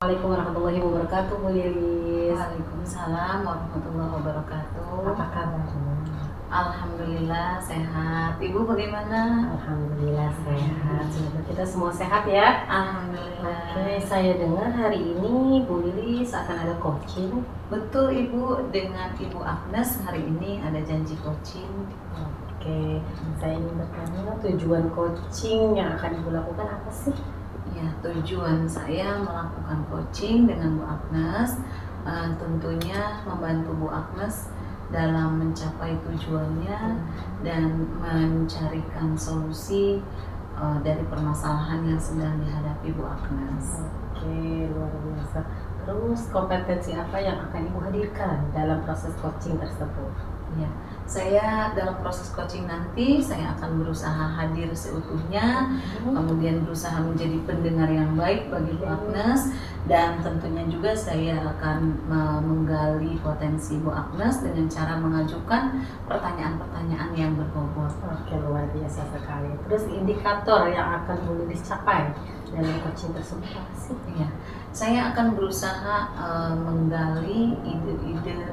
Assalamualaikum warahmatullahi wabarakatuh, Bu Lilis. Waalaikumsalam warahmatullahi wabarakatuh. Apa kabarnya? Alhamdulillah sehat. Ibu bagaimana? Alhamdulillah sehat. Semoga kita semua sehat ya. Alhamdulillah. Oke, saya dengar hari ini Bu Lilis akan ada coaching. Betul Ibu, dengan Ibu Agnes hari ini ada janji coaching. Oke, saya ingin bertanya tujuan coaching yang akan Ibu lakukan apa sih? Ya, tujuan saya melakukan coaching dengan Bu Agnes tentunya membantu Bu Agnes dalam mencapai tujuannya dan mencarikan solusi dari permasalahan yang sedang dihadapi Bu Agnes. Oke, luar biasa. Terus kompetensi apa yang akan Ibu hadirkan dalam proses coaching tersebut? Ya, saya dalam proses coaching nanti saya akan berusaha hadir seutuhnya, kemudian berusaha menjadi pendengar yang baik bagi Bu Agnes, dan tentunya juga saya akan menggali potensi Bu Agnes dengan cara mengajukan pertanyaan-pertanyaan yang berbobot. Oke, luar biasa sekali. Terus indikator yang akan Bu Lilis capai dalam coaching tersebut apa sih? Ya, saya akan berusaha menggali ide-ide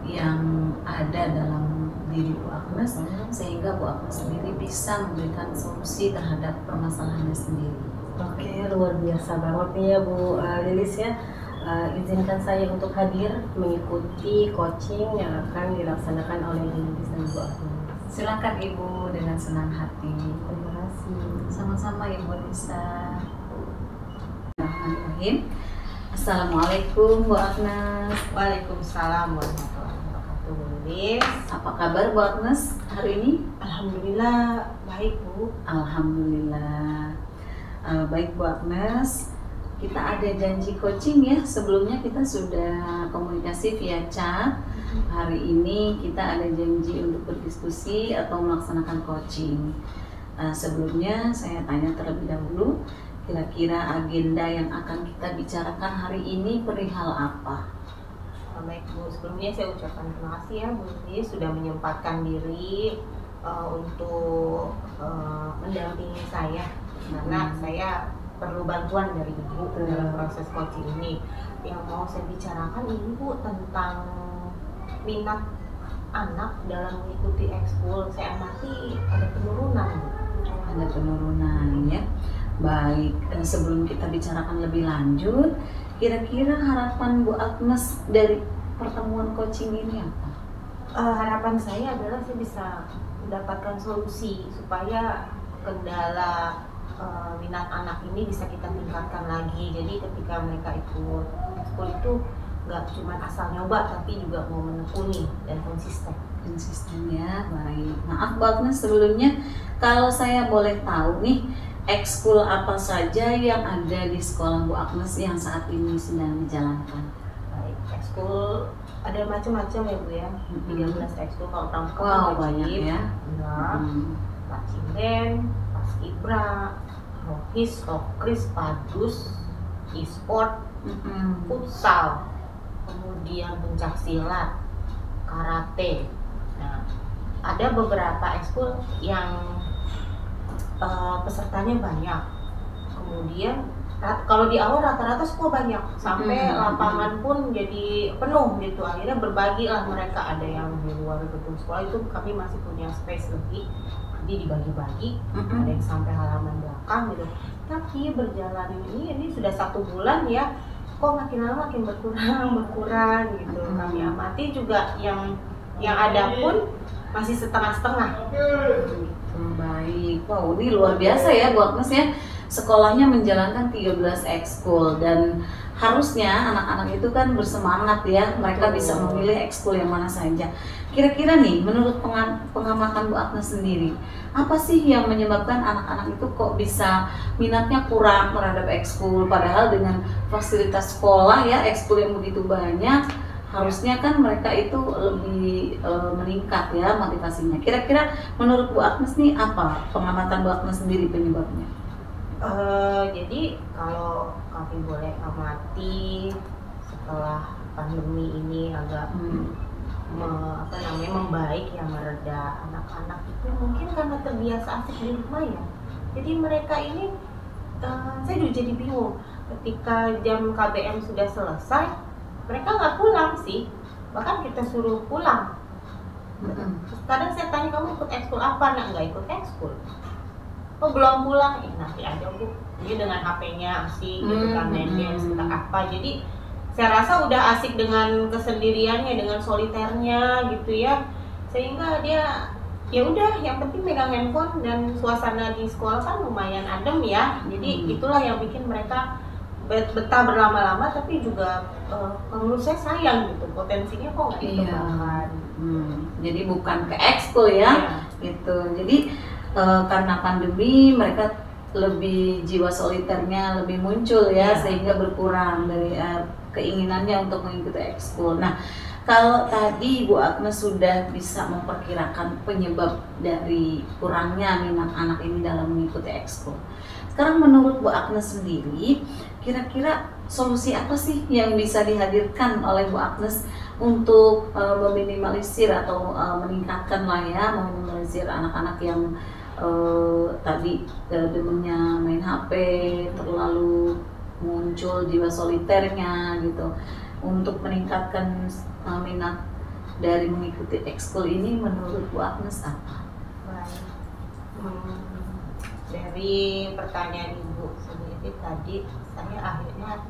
yang ada dalam diri Bu Agnes sehingga Bu Agnes sendiri bisa memberikan solusi terhadap permasalahannya sendiri. Oke, luar biasa banget nih ya Bu Lilis ya. Izinkan saya untuk hadir mengikuti coaching yang akan dilaksanakan oleh Bu Lilis dan Bu Agnes. Silakan Ibu, dengan senang hati. Terima kasih. Sama-sama Ibu Lisa. Bismillahirrahmanirrahim. Assalamualaikum Bu Agnes. Waalaikumsalam warahmatullahi wabarakatuh, Bu Lilis. Apa kabar Bu Agnes hari ini? Alhamdulillah baik, Bu. Alhamdulillah. Baik Bu Agnes, kita ada janji coaching ya. Sebelumnya kita sudah komunikasi via chat. Hari ini kita ada janji untuk berdiskusi atau melaksanakan coaching. Sebelumnya saya tanya terlebih dahulu, kira-kira agenda yang akan kita bicarakan hari ini perihal apa? Baik, Bu. Sebelumnya saya ucapkan terima kasih ya, Bu Lilis, sudah menyempatkan diri untuk mendampingi saya, karena saya perlu bantuan dari Ibu dalam proses coaching ini. Yang mau saya bicarakan ini, Bu, tentang minat anak dalam mengikuti ekskul. Saya amati ada penurunan, Bu. Ada penurunan ya. Baik, sebelum kita bicarakan lebih lanjut, kira-kira harapan Bu Agnes dari pertemuan coaching ini apa? Harapan saya adalah saya bisa mendapatkan solusi supaya kendala minat anak ini bisa kita tingkatkan lagi. Jadi ketika mereka ikut ekskul itu nggak cuma asal nyoba, tapi juga mau menekuni dan konsisten. Konsisten ya, baik. Maaf Bu Agnes sebelumnya, kalau saya boleh tahu nih, ekskul apa saja yang ada di sekolah Bu Agnes yang saat ini sedang dijalankan? Baik, ekskul ada macam-macam ya, Bu ya. 13 ekskul kalau tahun Wow, banyak ya. Pacinden, Paskibra, Rohis, Rokris, Padus, e-sport, futsal, kemudian pencak silat, karate. Nah, ada beberapa ekskul yang pesertanya banyak. Kemudian kalau di awal rata-rata semua banyak, sampai lapangan pun jadi penuh gitu. Akhirnya berbagilah mereka, ada yang di luar gedung sekolah, itu kami masih punya space lebih, jadi dibagi-bagi. Ada yang sampai halaman belakang gitu. Tapi berjalan ini sudah 1 bulan ya, kok makin lama makin berkurang gitu. Kami amati juga yang ada pun masih setengah-setengah. Baik, wow ini luar biasa ya Bu Agnes ya. Sekolahnya menjalankan 13 ekskul dan harusnya anak-anak itu kan bersemangat ya, mereka bisa memilih ekskul yang mana saja. Kira-kira nih menurut pengamatan Bu Agnes sendiri, apa sih yang menyebabkan anak-anak itu kok bisa minatnya kurang terhadap ekskul, padahal dengan fasilitas sekolah ya, ekskul yang begitu banyak, harusnya kan mereka itu lebih meningkat ya motivasinya. Kira-kira menurut Bu Agnes nih apa pengamatan Bu Agnes sendiri penyebabnya? Jadi kalau kami boleh amati setelah pandemi ini agak membaik ya, mereda, anak-anak itu mungkin karena terbiasa asik di rumah ya. Jadi mereka ini saya juga jadi bingung, ketika jam KBM sudah selesai, mereka nggak pulang sih, bahkan kita suruh pulang. Kadang saya tanya, kamu ikut ekskul apa? Nah, nggak ikut ekskul. Oh, belum pulang? Nanti aja Bu. Dia dengan HP-nya asik gitu kan, main games entah apa. Jadi saya rasa udah asik dengan kesendiriannya, dengan soliternya gitu ya, sehingga dia ya udah, yang penting megang handphone. Dan suasana di sekolah kan lumayan adem ya, jadi itulah yang bikin mereka betah berlama-lama. Tapi juga menurut saya sayang gitu, potensinya kok nggak dikembangkan. Jadi bukan ke ekskul ya, gitu. Jadi karena pandemi mereka lebih jiwa soliternya lebih muncul ya, sehingga berkurang dari keinginannya untuk mengikuti ekskul. Nah, kalau tadi Bu Agnes sudah bisa memperkirakan penyebab dari kurangnya minat anak ini dalam mengikuti ekskul. Sekarang menurut Bu Agnes sendiri, kira-kira solusi apa sih yang bisa dihadirkan oleh Bu Agnes untuk meminimalisir atau meningkatkan lah ya, meminimalisir anak-anak yang tadi demennya main HP, terlalu muncul jiwa soliternya gitu, untuk meningkatkan minat dari mengikuti ekskul ini menurut Bu Agnes apa? Baik. Dari pertanyaan Ibu sendiri tadi, saya akhirnya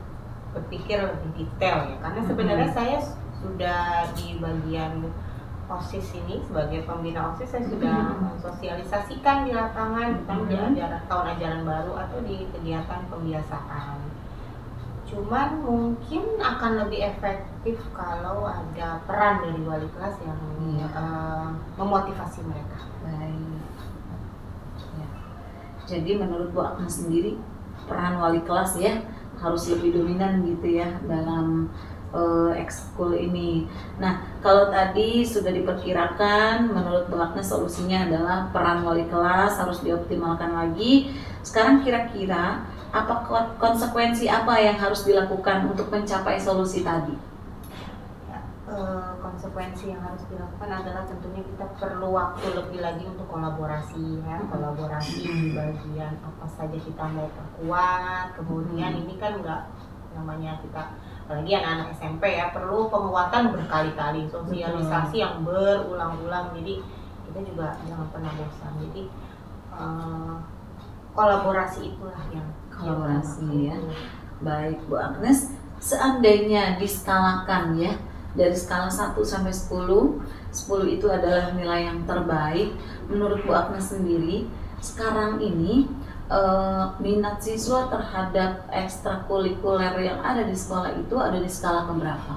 berpikir lebih detail ya, karena sebenarnya saya sudah di bagian OSIS ini, sebagai pembina OSIS saya sudah mensosialisasikan di lapangan, bukan di tahun ajaran baru atau di kegiatan pembiasaan. Cuman mungkin akan lebih efektif kalau ada peran dari wali kelas yang memotivasi mereka. Baik. Ya. Jadi menurut Bu Agnes sendiri, peran wali kelas ya harus lebih dominan gitu ya dalam ekskul ini. Nah, kalau tadi sudah diperkirakan, menurut Bu Agnes solusinya adalah peran wali kelas harus dioptimalkan lagi. Sekarang kira-kira apa konsekuensi apa yang harus dilakukan untuk mencapai solusi tadi? Konsekuensi yang harus dilakukan adalah tentunya kita perlu waktu lebih lagi untuk kolaborasi ya, kolaborasi di bagian apa saja kita mau perkuat. Kemudian ini kan nggak namanya kita, apalagi anak-anak SMP ya, perlu penguatan berkali-kali, sosialisasi yang berulang-ulang. Jadi kita juga jangan pernah bosan. Jadi kolaborasi itulah yang ya. Baik Bu Agnes, seandainya diskalakan ya, dari skala 1 sampai 10, 10 itu adalah nilai yang terbaik. Menurut Bu Agnes sendiri, sekarang ini minat siswa terhadap ekstrakurikuler yang ada di sekolah itu ada di skala keberapa?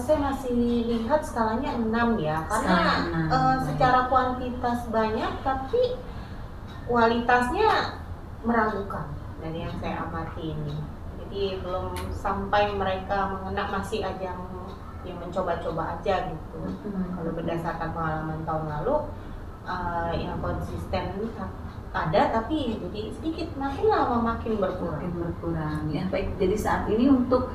Saya masih lihat skalanya 6 ya, karena secara kuantitas banyak tapi kualitasnya meragukan dari yang saya amati ini. Jadi belum sampai mereka mengena, masih aja yang mencoba-coba aja gitu. Kalau berdasarkan pengalaman tahun lalu, yang konsisten ada, tapi jadi sedikit, makin lama makin berkurang ya. Baik, jadi saat ini untuk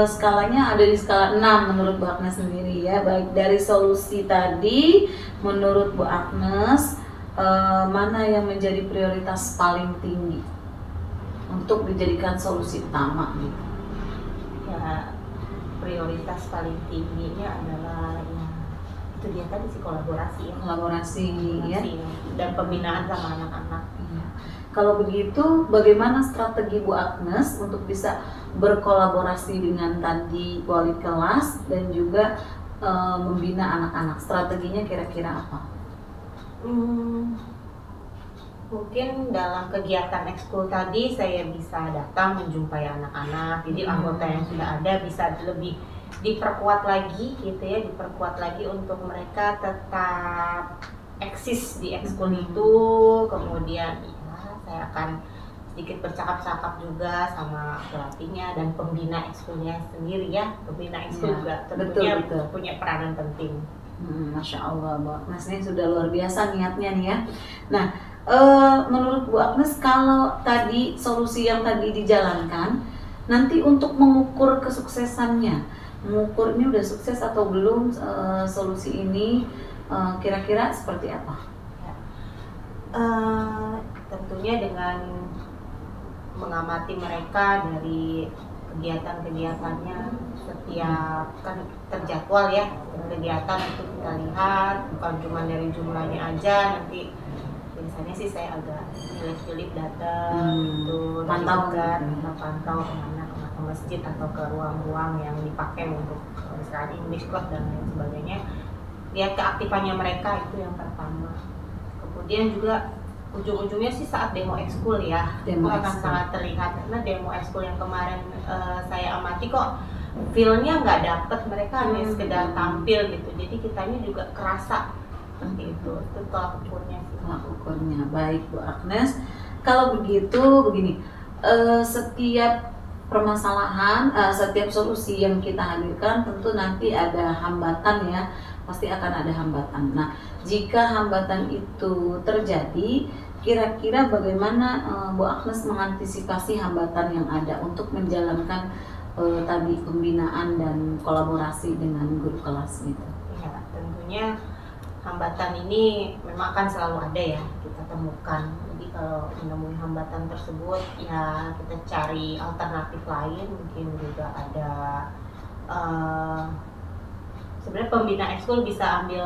skalanya ada di skala 6 menurut Bu Agnes sendiri ya. Baik, dari solusi tadi menurut Bu Agnes mana yang menjadi prioritas paling tinggi untuk dijadikan solusi utama gitu? Ya, prioritas paling tingginya adalah itu dia tadi sih, kolaborasi ya, dan pembinaan sama anak-anak. Kalau begitu, bagaimana strategi Bu Agnes untuk bisa berkolaborasi dengan tadi wali kelas dan juga membina anak-anak? Strateginya kira-kira apa? Mungkin dalam kegiatan ekskul tadi saya bisa datang menjumpai anak-anak, jadi anggota yang sudah ada bisa lebih diperkuat lagi gitu ya, diperkuat lagi untuk mereka tetap eksis di ekskul itu. Kemudian ya, saya akan sedikit bercakap-cakap juga sama pelatihnya dan pembina ekskulnya sendiri ya. Pembina ekskul juga tentunya punya peranan penting. Masya Allah, Bu Agnes ini sudah luar biasa niatnya nih ya. Nah, menurut Bu Agnes, kalau tadi solusi yang tadi dijalankan, nanti untuk mengukur kesuksesannya, mengukur ini udah sukses atau belum solusi ini, kira-kira seperti apa? Tentunya dengan mengamati mereka dari kegiatan-kegiatannya. Setiap kan terjadwal ya kegiatan itu kita lihat, bukan cuma dari jumlahnya aja. Nanti biasanya sih saya agak pilih-pilih datang gitu, pantau kita pantau kemana, ke masjid atau ke ruang-ruang yang dipakai untuk misalnya English class dan lain sebagainya. Lihat keaktifannya mereka, itu yang pertama. Kemudian juga ujung-ujungnya sih saat demo ekskul ya, itu akan sangat terlihat, karena demo ekskul yang kemarin saya amati kok feel-nya nggak dapet, mereka hanya sekedar tampil gitu, jadi kitanya juga kerasa seperti itu tolak ukurnya sih. Tolak ukurnya. Baik Bu Agnes, kalau begitu begini, setiap permasalahan, setiap solusi yang kita hadirkan tentu nanti ada hambatan ya, pasti akan ada hambatan. Nah, jika hambatan itu terjadi, kira-kira bagaimana Bu Agnes mengantisipasi hambatan yang ada untuk menjalankan tadi pembinaan dan kolaborasi dengan guru kelas gitu? Ya, tentunya hambatan ini memang akan selalu ada ya, kita temukan. Jadi kalau menemui hambatan tersebut ya kita cari alternatif lain. Mungkin juga ada sebenarnya pembina ekskul bisa ambil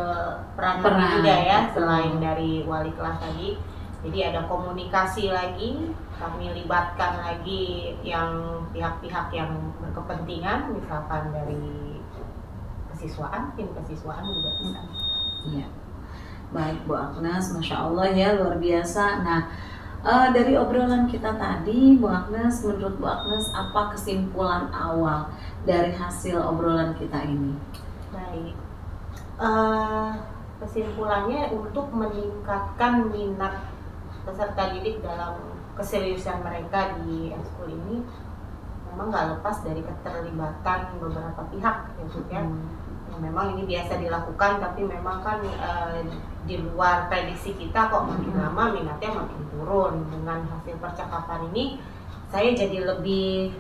peran juga ya, selain dari wali kelas tadi. Jadi ada komunikasi lagi, kami libatkan lagi yang pihak-pihak yang berkepentingan, misalkan dari kesiswaan, tim kesiswaan juga bisa. Iya. Baik Bu Agnes, Masya Allah ya, luar biasa. Nah, dari obrolan kita tadi, Bu Agnes, menurut Bu Agnes apa kesimpulan awal dari hasil obrolan kita ini? Baik, kesimpulannya untuk meningkatkan minat peserta didik dalam keseriusan mereka di ekskul ini memang nggak lepas dari keterlibatan beberapa pihak ya Bu ya. Memang ini biasa dilakukan, tapi memang kan di luar prediksi kita kok makin lama minatnya makin turun. Dengan hasil percakapan ini saya jadi lebih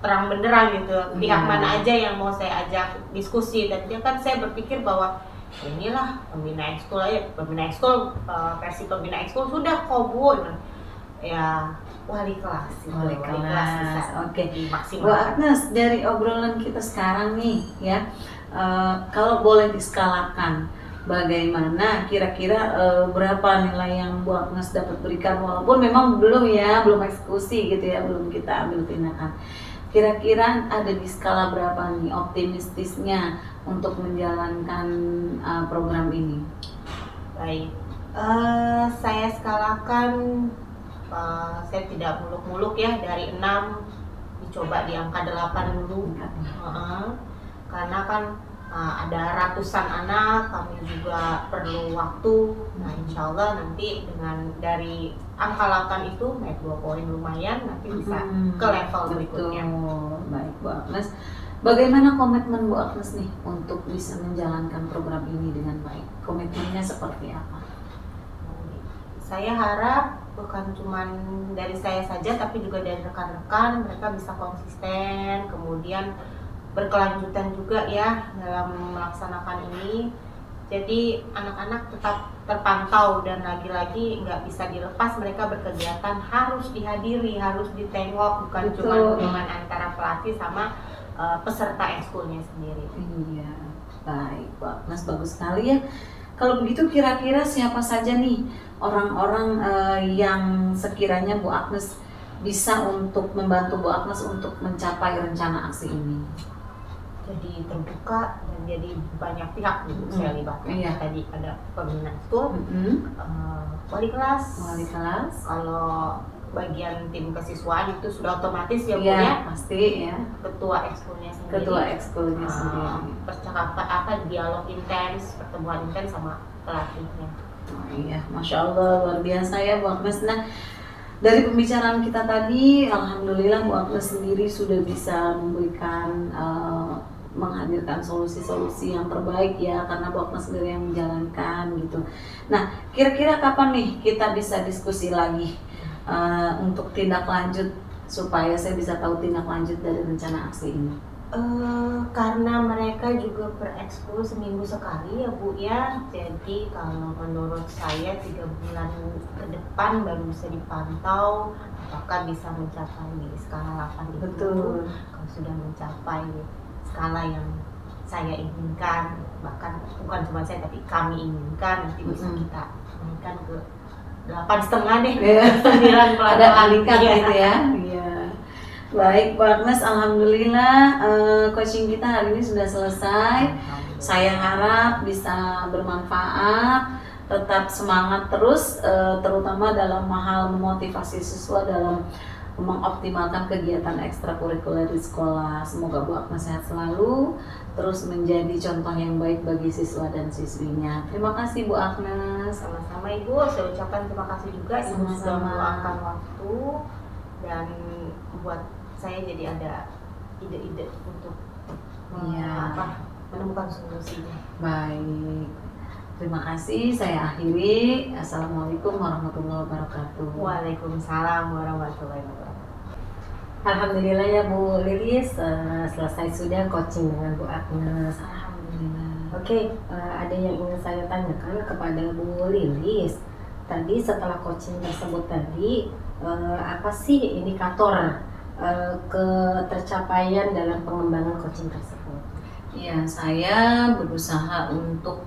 terang benderang gitu, pihak mana aja yang mau saya ajak diskusi. Tadinya kan saya berpikir bahwa inilah pembina ekskul aja, versi pembina ekskul sudah kok Bu, ya wali kelas bisa. Oke. Bu Agnes, dari obrolan kita sekarang nih ya, kalau boleh diskalakan, bagaimana kira-kira berapa nilai yang Bu Agnes dapat berikan, walaupun memang belum eksekusi gitu ya, belum kita ambil tindakan. Kira-kira ada di skala berapa nih optimistisnya untuk menjalankan program ini? Baik, saya skalakan, saya tidak muluk-muluk ya, dari 6 dicoba di angka 8 dulu. Karena kan ada ratusan anak, kami juga perlu waktu. Nah, insya Allah nanti dengan dari angka 8 itu naik 2 poin lumayan, nanti bisa ke level berikutnya. Baik Bu Agnes, bagaimana komitmen Bu Agnes nih untuk bisa menjalankan program ini dengan baik? Komitmennya seperti apa? Saya harap bukan cuma dari saya saja, tapi juga dari rekan-rekan, mereka bisa konsisten, kemudian berkelanjutan juga ya dalam melaksanakan ini. Jadi anak-anak tetap terpantau, dan lagi-lagi nggak bisa dilepas, mereka berkegiatan harus dihadiri, harus ditengok, bukan cuma hubungan antara pelatih sama peserta ekskulnya sendiri. Iya, baik Bu Agnes, bagus sekali ya. Kalau begitu kira-kira siapa saja nih orang-orang yang sekiranya Bu Agnes bisa untuk membantu Bu Agnes untuk mencapai rencana aksi ini? Jadi terbuka dan jadi banyak pihak gitu saya libatkan. Iya. Tadi ada pembina ekskul, wali kelas. Kalau bagian tim kesiswaan itu sudah otomatis ya Bu ya, pasti ya. Ketua ekskulnya sendiri. Percakapan dialog intens, pertemuan intens sama pelatihnya. Oh iya, Masya Allah, luar biasa ya Bu Agnes. Nah, dari pembicaraan kita tadi, alhamdulillah Bu Agnes sendiri sudah bisa memberikan menghadirkan solusi-solusi yang terbaik ya, karena Bu Agnes sendiri yang menjalankan gitu. Nah, kira-kira kapan nih kita bisa diskusi lagi untuk tindak lanjut, supaya saya bisa tahu tindak lanjut dari rencana aksi ini? Karena mereka juga berekskul seminggu sekali ya Bu ya, jadi kalau menurut saya 3 bulan ke depan baru bisa dipantau apakah bisa mencapai di skala 8 itu. Betul. Kalau sudah mencapai skala yang saya inginkan, bahkan bukan cuma saya tapi kami inginkan, nanti bisa kita naikkan ke 8,5 deh, 9 Ada meningkat Iya. gitu ya. Iya. Baik, Bu Agnes, alhamdulillah coaching kita hari ini sudah selesai. Saya harap bisa bermanfaat, tetap semangat terus, terutama dalam hal memotivasi siswa dalam mengoptimalkan kegiatan ekstrakurikuler di sekolah. Semoga Bu Agnes sehat selalu, terus menjadi contoh yang baik bagi siswa dan siswinya. Terima kasih Bu Agnes. Sama-sama Ibu, saya ucapkan terima kasih juga Ibu sudah Sama-sama. meluangkan waktu dan buat saya jadi ada ide-ide untuk Iya. menemukan solusinya. Baik, terima kasih. Saya akhiri. Assalamualaikum warahmatullahi wabarakatuh. Waalaikumsalam warahmatullahi wabarakatuh. Alhamdulillah ya Bu Lilis, selesai sudah coaching dengan Bu Agnes. Alhamdulillah. Oke, ada yang ingin saya tanyakan kepada Bu Lilis. Tadi setelah coaching tersebut tadi, apa sih indikator ketercapaian dalam pengembangan coaching tersebut? Ya, saya berusaha untuk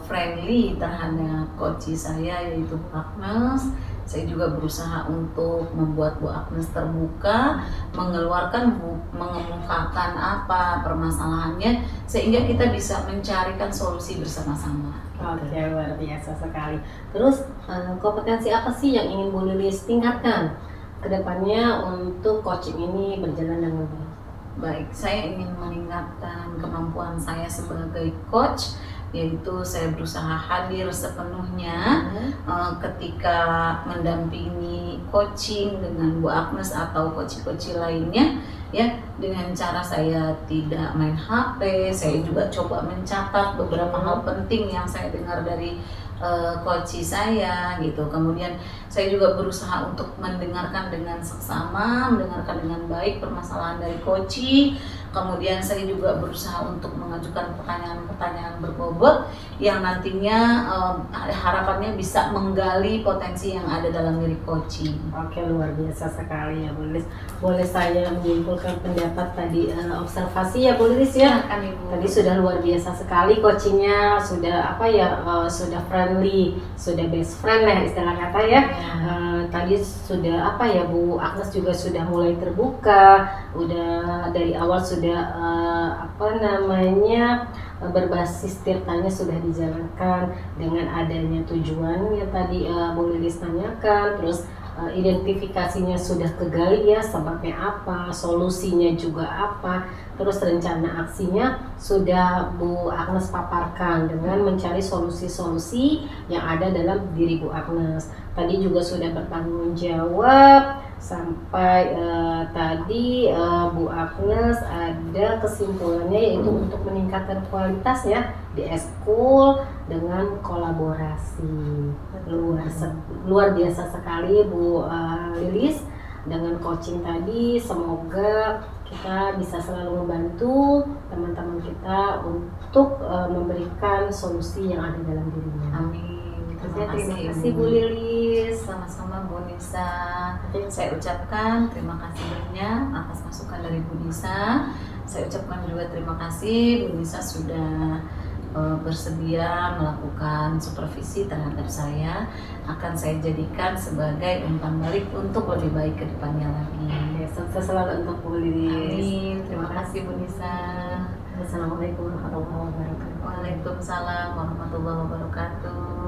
friendly terhadap coach saya yaitu Bu Agnes. Saya juga berusaha untuk membuat Bu Agnes terbuka, mengemukakan apa permasalahannya sehingga kita bisa mencarikan solusi bersama-sama. Oke, luar biasa sekali. Terus kompetensi apa sih yang ingin Bu Lilis tingkatkan ke depannya untuk coaching ini berjalan dengan baik? Baik, saya ingin meningkatkan kemampuan saya sebagai coach, yaitu saya berusaha hadir sepenuhnya ketika mendampingi coaching dengan Bu Agnes atau coach-coach lainnya, ya, dengan cara saya tidak main HP. Saya juga coba mencatat beberapa hal penting yang saya dengar dari coach saya gitu. Kemudian saya juga berusaha untuk mendengarkan dengan seksama, mendengarkan dengan baik permasalahan dari coach. Kemudian saya juga berusaha untuk mengajukan pertanyaan-pertanyaan berbobot yang nantinya harapannya bisa menggali potensi yang ada dalam diri coaching. Oke, luar biasa sekali ya Bu Lilis. Boleh saya menyimpulkan pendapat tadi, observasi ya Bu Lilis ya? Silakan, Ibu. Tadi sudah luar biasa sekali coachingnya, sudah apa ya, sudah friendly, sudah best friend lah istilah kata ya. Tadi sudah apa ya, Bu Agnes juga sudah mulai terbuka, udah dari awal sudah berbasis tirtanya sudah dijalankan dengan adanya tujuan yang tadi Bu Lilis tanyakan, terus identifikasinya sudah kegali ya, sebabnya apa, solusinya juga apa, terus rencana aksinya sudah Bu Agnes paparkan dengan mencari solusi-solusi yang ada dalam diri Bu Agnes. Tadi juga sudah bertanggung jawab sampai tadi Bu Agnes ada kesimpulannya yaitu untuk meningkatkan kualitas ya di eskul dengan kolaborasi. Luar biasa sekali Bu Lilis dengan coaching tadi. Semoga kita bisa selalu membantu teman-teman kita untuk memberikan solusi yang ada dalam dirinya. Amin. Terima kasih Bu Lilis. Sama-sama Bu Nisa. Saya ucapkan terima kasih banyak atas masukan dari Bu Nisa. Saya ucapkan juga terima kasih Bu Nisa sudah bersedia melakukan supervisi terhadap saya. Akan saya jadikan sebagai umpan balik untuk lebih baik ke depannya lagi. Sukses selalu untuk Bu Lilis. Amin. Terima kasih Bu Nisa. Assalamualaikum warahmatullahi wabarakatuh. Waalaikumsalam warahmatullahi wabarakatuh.